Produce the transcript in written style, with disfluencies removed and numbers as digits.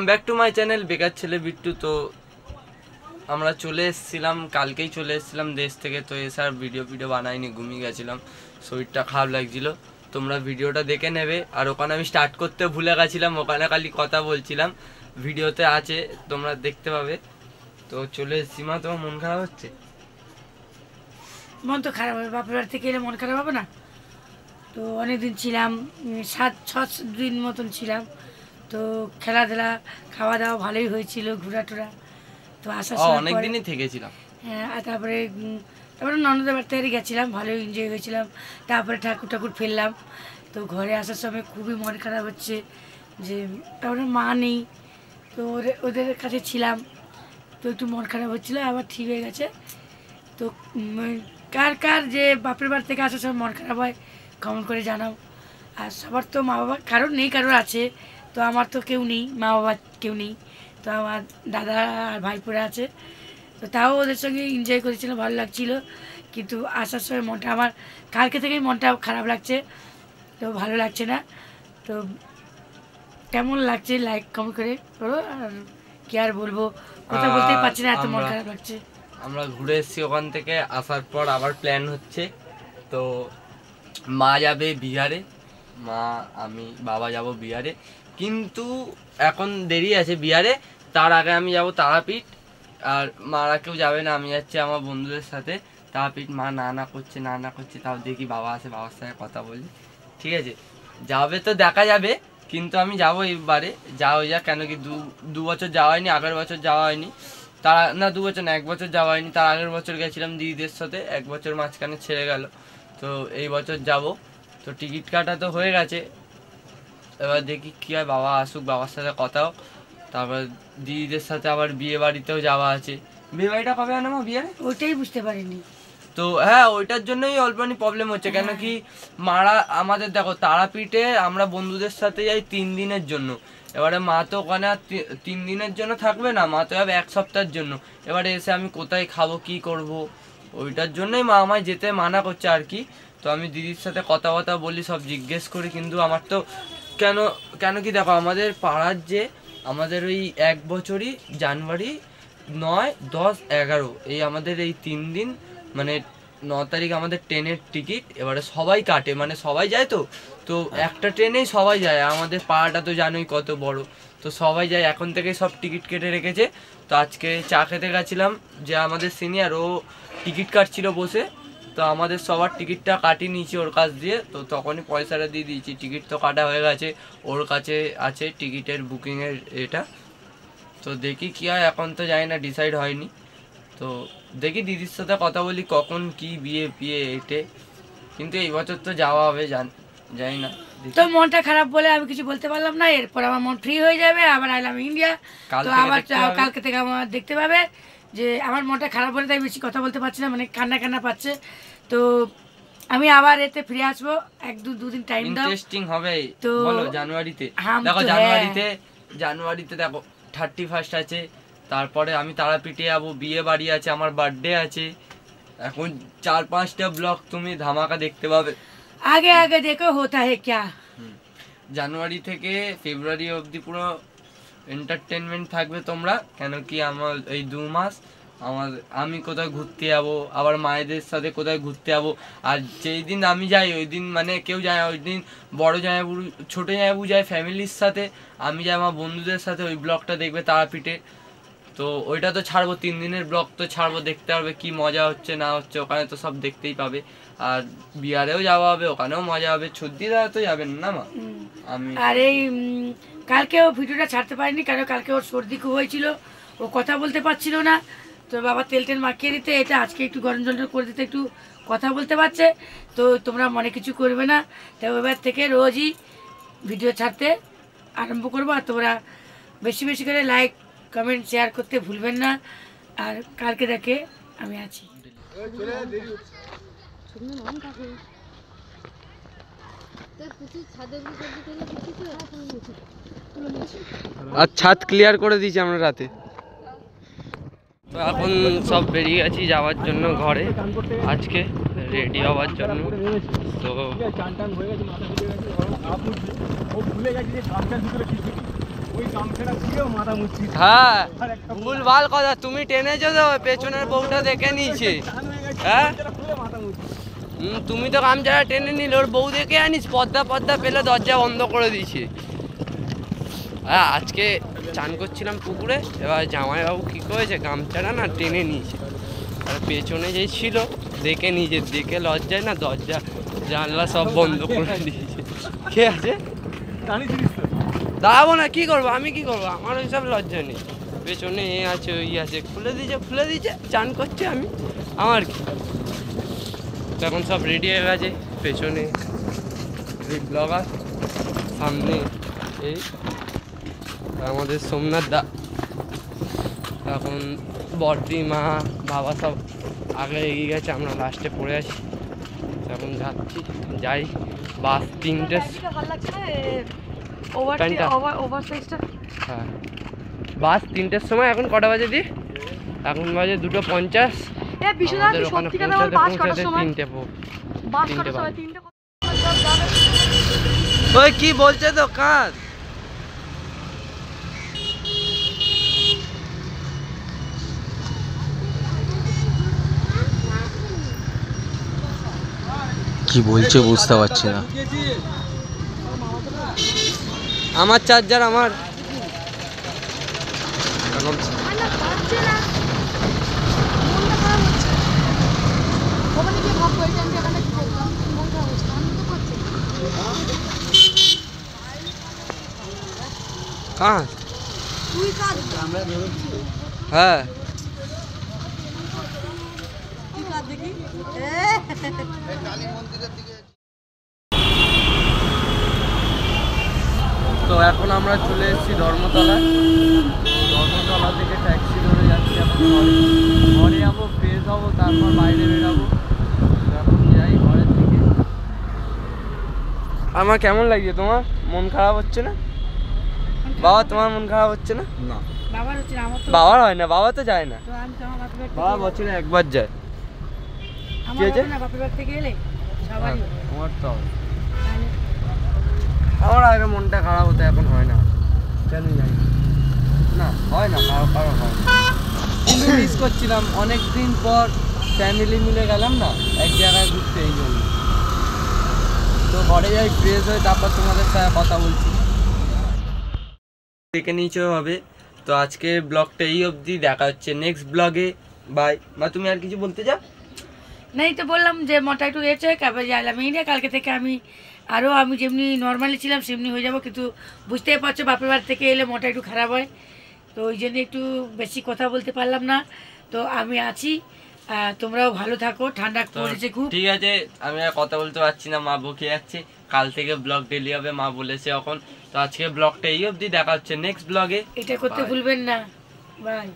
Welcome back to my channel বেকার ছেলে বিট্টু। তো আমরা চলে এসেছিলাম, কালকেই চলে এসেছিলাম দেশ থেকে। তো এসে আর ভিডিও বানাইনি, ঘুমিয়ে গেছিলাম, শরীরটা খারাপ লাগছিল। তোমরা ভিডিওটা দেখে নেবে। আর ওখানে আমি স্টার্ট করতে ভুলে গেছিলাম, ওখানে খালি কথা বলছিলাম, ভিডিওতে আছে, তোমরা দেখতে পাবে। তো চলে এসেছি। মা, তোমার মন খারাপ হচ্ছে? মন তো খারাপ হবে, বাপের বাড়ি থেকে এলে মন খারাপ হবে না? তো অনেকদিন ছিলাম, 7-6 দিন মতন ছিলাম। তো খেলাধুলা খাওয়া দাওয়া ভালোই হয়েছিল, ঘোরা টোরা। তো আসার সময় অনেক দিনই থেকেছিলাম। হ্যাঁ, আর তারপরে ননদের বাড়িতে গেছিলাম, ভালোই এনজয় হয়েছিলাম। তারপরে ঠাকুর ফেললাম। তো ঘরে আসার সময় খুবই মন খারাপ হচ্ছে যে তারপরে মা নেই, তো ওদের কাছে ছিলাম, তো একটু মন খারাপ হচ্ছিলো, আবার ঠিক হয়ে গেছে। তো কার কার যে বাপের বাড়ি থেকে আসার সময় মন খারাপ হয় কমেন্ট করে জানাও। আর সবার তো মা বাবা কারোর নেই, কারোর আছে। তো আমার তো কেউ নেই, মা বাবা কেউ নেই। তো আমার দাদা আর ভাইপোরা আছে। তো তাও ওদের সঙ্গে এনজয় করেছিলাম, ভালো লাগছিলো। কিন্তু আসার সময় মনটা আমার কালকে থেকেই মনটা খারাপ লাগছে, তো ভালো লাগছে না। তো কেমন লাগছে লাইক কমেন্ট করে করো। আর কি আর বলবো, কথা বলতেই পারছি না, এত মন খারাপ লাগছে। আমরা ঘুরে এসেছি ওখান থেকে, আসার পর আবার প্ল্যান হচ্ছে। তো মা যাবে বিহারে, মা, আমি, বাবা যাব বিহারে। কিন্তু এখন দেরি আছে বিহারে, তার আগে আমি যাব তারাপীঠ। আর মারা কেউ যাবে না, আমি যাচ্ছি আমার বন্ধুদের সাথে তারাপীঠ। মা না করছে, তাও দেখি বাবা আসে, বাবার সাথে কথা বলি। ঠিক আছে, যাবে তো দেখা যাবে, কিন্তু আমি যাবো এইবারে। যাওয়া হয়ে যাক, কেন কি দু বছর যাওয়া হয়নি, আগের বছর যাওয়া হয়নি। তারা না, 2 বছর না, 1 বছর যাওয়া হয়নি। তার আগের বছর গেছিলাম দিদিদের সাথে, 1 বছর মাঝখানে ছেড়ে গেল। তো এই বছর যাব। তো টিকিট কাটা তো হয়ে গেছে, এবার দেখি কী হয়। বাবা আসুক, বাবার সাথে কথাও। তারপর দিদিদের সাথে আবার বিয়ে বাড়িতেও যাওয়া আছে। বিয়ে বাড়িটা কবে আনো বিয়ে? ওইটাই বুঝতে পারিনি। তো হ্যাঁ, ওইটার জন্যই অল্পনি প্রবলেম হচ্ছে। কেন কি মারা আমাদের, দেখো, তারাপীঠে আমরা বন্ধুদের সাথে যাই 3 দিনের জন্য। এবারে মা তো ওখানে 3 দিনের জন্য থাকবে না, মা তো যাবে 1 সপ্তাহের জন্য। এবারে এসে আমি কোথায় খাবো, কি করব, ওইটার জন্যই মা আমায় যেতে মানা করছে আর কি। তো আমি দিদির সাথে কথা বলি, সব জিজ্ঞেস করি। কিন্তু আমার তো কেন কি দেখো, আমাদের পাড়ার যে আমাদের ওই 1 বছরই জানুয়ারি 9, 10, 11 এই আমাদের এই 3 দিন, মানে 9 তারিখ আমাদের ট্রেনের টিকিট। এবারে সবাই কাটে, মানে সবাই যায়। তো একটা ট্রেনেই সবাই যায়। আমাদের পাড়াটা তো জানোই কত বড়, তো সবাই যায়। এখন থেকে সব টিকিট কেটে রেখেছে। তো আজকে চা খেতে গেছিলাম, যে আমাদের সিনিয়র, ও টিকিট কাটছিল বসে। তো আমাদের সবার টিকিটটা কাটিয়ে নিয়েছি ওর কাছ দিয়ে। তো তখনই পয়সাটা দিয়ে দিয়েছি, টিকিট তো কাটা হয়ে গেছে, ওর কাছে আছে টিকিটের বুকিংয়ের এটা। তো দেখি কী হয়, এখন তো জানি না, ডিসাইড হয়নি। তো দেখি দিদির সাথে কথা বলি কখন কি বিয়ে এটে। কিন্তু এই বছর তো যাওয়া হবে, জানি না। তো মনটা খারাপ বলে আমি কিছু বলতে পারলাম না। এরপর আমার মন ফ্রি হয়ে যাবে, আবার আইলাম ইন্ডিয়া। তো আবার কালকে থেকে আমার দেখতে পাবে যে আমার মনটা খারাপ বলে তাই বেশি কথা বলতে পারছি না, মানে কান্না পাচ্ছে। তো আমি আবার এতে ফিরে আসবো, 1-2 দিন টাইম দাও, ইন্টারেস্টিং হবে। তো বলো জানুয়ারিতে, দেখো জানুয়ারিতে দেখো 31 আছে। তারপরে আমি তারাপীঠে যাবো, বিয়ে বাড়ি আছে, আমার বার্থডে আছে। এখন 4-5টা ব্লগ তুমি ধামাকা দেখতে পাবে। আগে দেখো হোতা হে ক্যা। জানুয়ারি থেকে ফেব্রুয়ারি অবধি পুরো এন্টারটেনমেন্ট থাকবে তোমরা। কেন কি আমার এই 2 মাস আমি কোথায় ঘুরতে যাবো, আবার মায়েদের সাথে কোথায় ঘুরতে যাবো। আর যেই দিন আমি যাই ওই দিন মানে কেউ যায় না, ওই দিন বড় জামাইবু ছোটো জামাইবু যায় ফ্যামিলির সাথে, আমি যাই আমার বন্ধুদের সাথে। ওই ব্লগটা দেখবে তারাপীঠে। তো ওইটা তো ছাড়বো, 3 দিনের ব্লগ তো ছাড়বো, দেখতে পারবে কি মজা হচ্ছে না হচ্ছে, ওখানে তো সব দেখতেই পাবে। আর বিহারেও যাওয়া হবে, ওখানেও মজা হবে। ছুটিরা তো যাবেন না মা? আমি আর এই কালকে ও ভিডিওটা ছাড়তে পারিনি, কারণ কালকে ওর সর্দি খুব হয়েছিল, ও কথা বলতে পারছিল না। তো বাবা তেল মাখিয়ে দিতে, এটা আজকে একটু গরম জল করে দিতে, একটু কথা বলতে পারছে। তো তোমরা মনে কিছু করবে না। তো এবার থেকে রোজই ভিডিও ছাড়তে আরম্ভ করবো। আর তোমরা বেশি করে লাইক কমেন্ট শেয়ার করতে ভুলবেন না। আর কালকে দেখে আমি আছি। আর ছাদ ক্লিয়ার করে দিয়েছি আমরা রাতে। তো এখন সব বেরিয়ে গেছি যাওয়ার জন্য ঘরে, আজকে রেডি হওয়ার জন্য। তো হ্যাঁ ভুলভাল কথা, তুমি টেনেছো তো, পেছনের বউটা দেখে নিয়েছে। হ্যাঁ তুমি তো গামছাটা টেনে নিলে, ওর বউ দেখে আনিস, পদ্মা পদ্মা পেলে দরজা বন্ধ করে দিয়েছে। হ্যাঁ আজকে চান করছিলাম পুকুরে, এবার জামাইবাবু কী করেছে, গামছাটা না টেনে নিয়েছে, আর পেছনে যেই ছিল দেখে নিয়েছে, দেখে লজ্জায় না দরজা জানলা সব বন্ধ করে দিয়েছে। কে আছে দাঁড়াবো না, কি করবো আমি, কি করবো, আমার ওই সব লজ্জা নেই। পেছনে এ আছে ওই আছে, খুলে দিয়েছে, চান করছে আমি, আমার কি। তো এখন সব রেডি হয়ে গেছে, পেছনে ব্লগার, সামনে এই আমাদের সোমনাথ দা, এখন বর্দি মা বাবা সব আগে এগিয়ে গেছে, আমরা লাস্টে পড়ে আছি। এখন যাচ্ছি, যাই বাস 3টে, হ্যাঁ বাস 3টের সময়। এখন কটা বাজে দি, এখন বাজে 2:50। আমাদের ওখানে পৌঁছাতে 3টে। ওই কি বলছে তো কাজ, কি বলছে বুঝতে পারছি না। আমার চার্জার আমার কাজ, হ্যাঁ তো এখন আমরা চলে এসেছি ধর্মতলা। ধর্মতলা থেকে ট্যাক্সি ধরে যাচ্ছি এখন ঘরে যাবো, ফ্রেশ হবো, তারপর বাইরে বেরাবো। এখন যাই ঘরের থেকে। আমার কেমন লাগছে, তোমার মন খারাপ হচ্ছে না বাবা? তোমার মন খারাপ হচ্ছে না? না বাবার হয় না, বাবা তো যায় না, বাবা বছরে একবার যায়। কি হয়েছে তোমার? তো আমার আগে মনটা খারাপ হতো, এখন হয় না, কেন জানি না, হয় না, কারো হয় না। কিন্তু মিস করছিলাম, অনেকদিন পর ফ্যামিলি মিলে গেলাম না এক জায়গায় ঘুরতে, এই জন্য। তো ঘরে যাই, ফ্রেশ হয়ে তারপর তোমাদের সাথে কথা বলছি, দেখে নিচেও হবে। তো আজকে ব্লগটা এই অবধি, দেখা হচ্ছে নেক্সট ব্লগে, বাই। বা তুমি আর কিছু বলতে চাও? নাই তো বললাম যে মোটা একটু এসে কাপড় যাইলাম এই নিয়ে, কালকে থেকে আমি যেমনি নর্মালি ছিলাম সেমনি হয়ে যাব। কিন্তু বুঝতেই পারছো বাপের বাড়ি থেকে এলে মোটা একটু খারাপ হয়, তো ওই জন্য একটু বেশি কথা বলতে পারলাম না। তো আমি আছি, তোমরাও ভালো থাকো, ঠান্ডা পড়েছে খুব। ঠিক আছে, আমি আর কথা বলতে পারছি না, মা বকে যাচ্ছে। কাল থেকে ব্লগ ডেলি হবে, মা বলেছে এখন। তো আজকে ব্লগটা এই অবধি, দেখা হচ্ছে নেক্সট ব্লগে। এটা করতে ভুলবেন না, বাই।